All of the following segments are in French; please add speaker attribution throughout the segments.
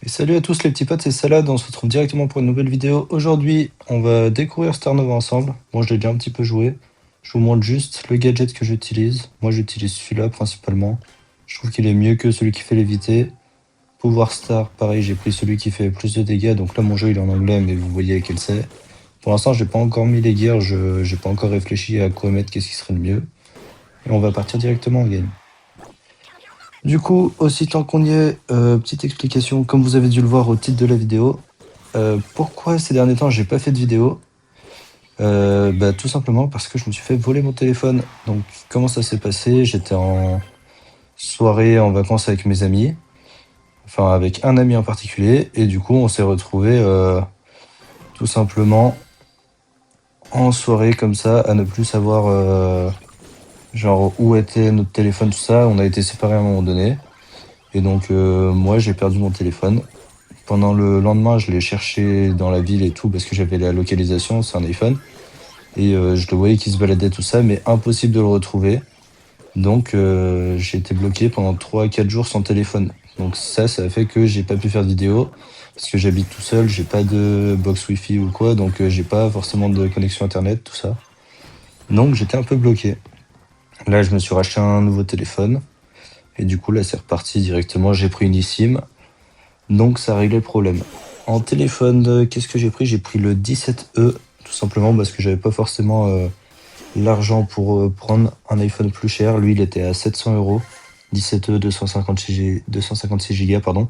Speaker 1: Et salut à tous les petits potes, c'est Salade, on se retrouve directement pour une nouvelle vidéo. Aujourd'hui, on va découvrir Star Nova ensemble. Bon, je l'ai déjà un petit peu joué. Je vous montre juste le gadget que j'utilise. Moi, j'utilise celui-là principalement. Je trouve qu'il est mieux que celui qui fait léviter. Pouvoir Star, pareil, j'ai pris celui qui fait plus de dégâts. Donc là, mon jeu, il est en anglais, mais vous voyez lequel c'est. Pour l'instant, j'ai pas encore mis les gears, j'ai pas encore réfléchi à quoi mettre, qu'est-ce qui serait le mieux. Et on va partir directement en game. Du coup, aussi tant qu'on y est, petite explication, comme vous avez dû le voir au titre de la vidéo, pourquoi ces derniers temps j'ai pas fait de vidéo? Tout simplement parce que je me suis fait voler mon téléphone. Donc comment ça s'est passé? J'étais en soirée en vacances avec mes amis, enfin avec un ami en particulier, et du coup on s'est retrouvé tout simplement en soirée comme ça à ne plus savoir genre où était notre téléphone, tout ça. On a été séparés à un moment donné. Et donc moi j'ai perdu mon téléphone. Pendant le lendemain, je l'ai cherché dans la ville et tout parce que j'avais la localisation, c'est un iPhone. Et je le voyais qui se baladait tout ça, mais impossible de le retrouver. Donc j'ai été bloqué pendant 3 à 4 jours sans téléphone. Donc ça a fait que j'ai pas pu faire de vidéo parce que j'habite tout seul, j'ai pas de box Wi-Fi ou quoi, donc j'ai pas forcément de connexion internet, tout ça. Donc j'étais un peu bloqué. Là, je me suis racheté un nouveau téléphone et du coup là c'est reparti directement. J'ai pris une eSIM, donc ça a réglé le problème. En téléphone, qu'est-ce que j'ai pris? J'ai pris le 17E, tout simplement parce que j'avais pas forcément l'argent pour prendre un iPhone plus cher. Lui, il était à 700 euros. 17E, 256 Go, pardon.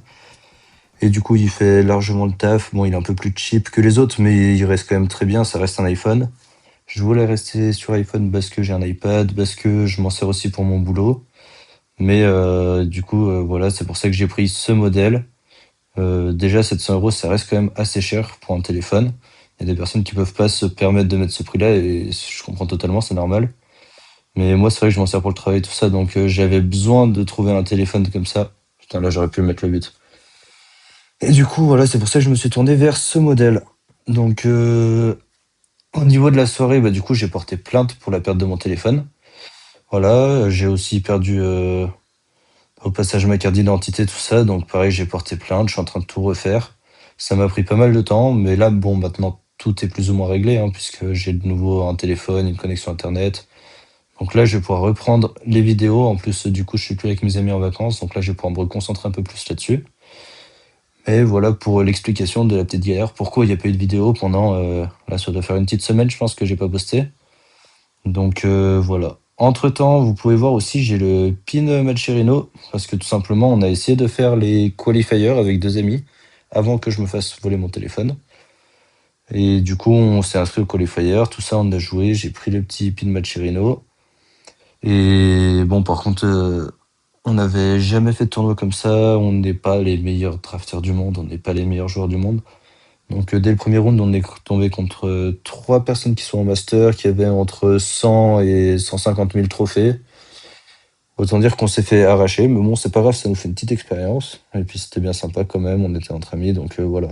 Speaker 1: Et du coup, il fait largement le taf. Bon, il est un peu plus cheap que les autres, mais il reste quand même très bien. Ça reste un iPhone. Je voulais rester sur iPhone parce que j'ai un iPad, parce que je m'en sers aussi pour mon boulot. Mais du coup, voilà, c'est pour ça que j'ai pris ce modèle. Déjà, 700 euros, ça reste quand même assez cher pour un téléphone. Il y a des personnes qui peuvent pas se permettre de mettre ce prix-là et je comprends totalement, c'est normal. Mais moi, c'est vrai que je m'en sers pour le travail et tout ça, donc j'avais besoin de trouver un téléphone comme ça. Putain, là, j'aurais pu mettre le but. Et du coup, voilà, c'est pour ça que je me suis tourné vers ce modèle. Donc, au niveau de la soirée, du coup, j'ai porté plainte pour la perte de mon téléphone. Voilà, j'ai aussi perdu au passage ma carte d'identité, tout ça. Donc, pareil, j'ai porté plainte, je suis en train de tout refaire. Ça m'a pris pas mal de temps, mais là, bon, maintenant, tout est plus ou moins réglé, hein, puisque j'ai de nouveau un téléphone, une connexion Internet. Donc là, je vais pouvoir reprendre les vidéos. En plus, du coup, je suis plus avec mes amis en vacances. Donc là, je vais pouvoir me reconcentrer un peu plus là-dessus. Et voilà pour l'explication de la petite galère. Pourquoi il n'y a pas eu de vidéo pendant... là, ça doit faire une petite semaine, je pense, que j'ai pas posté. Donc voilà. Entre-temps, vous pouvez voir aussi, j'ai le pin Malcherino. Parce que tout simplement, on a essayé de faire les qualifiers avec 2 amis avant que je me fasse voler mon téléphone. Et du coup, on s'est inscrit au qualifier. Tout ça, on a joué. J'ai pris le petit pin Malcherino. Et bon, par contre, on n'avait jamais fait de tournoi comme ça. On n'est pas les meilleurs drafters du monde. On n'est pas les meilleurs joueurs du monde. Donc, dès le premier round, on est tombé contre 3 personnes qui sont en master, qui avaient entre 100 et 150 000 trophées. Autant dire qu'on s'est fait arracher. Mais bon, c'est pas grave, ça nous fait une petite expérience. Et puis, c'était bien sympa quand même. On était entre amis. Donc, voilà.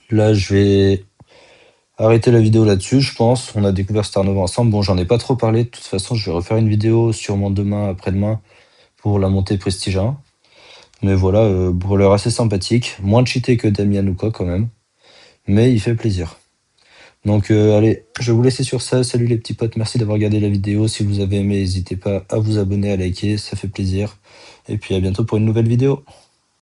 Speaker 1: Là, je vais arrêter la vidéo là-dessus, je pense. On a découvert Star Nova ensemble. Bon, j'en ai pas trop parlé. De toute façon, je vais refaire une vidéo sûrement demain, après-demain, pour la montée Prestige 1. Mais voilà, brawler assez sympathique. Moins cheaté que Damian ou quoi, quand même. Mais il fait plaisir. Donc, allez, je vais vous laisser sur ça. Salut les petits potes, merci d'avoir regardé la vidéo. Si vous avez aimé, n'hésitez pas à vous abonner, à liker, ça fait plaisir. Et puis à bientôt pour une nouvelle vidéo.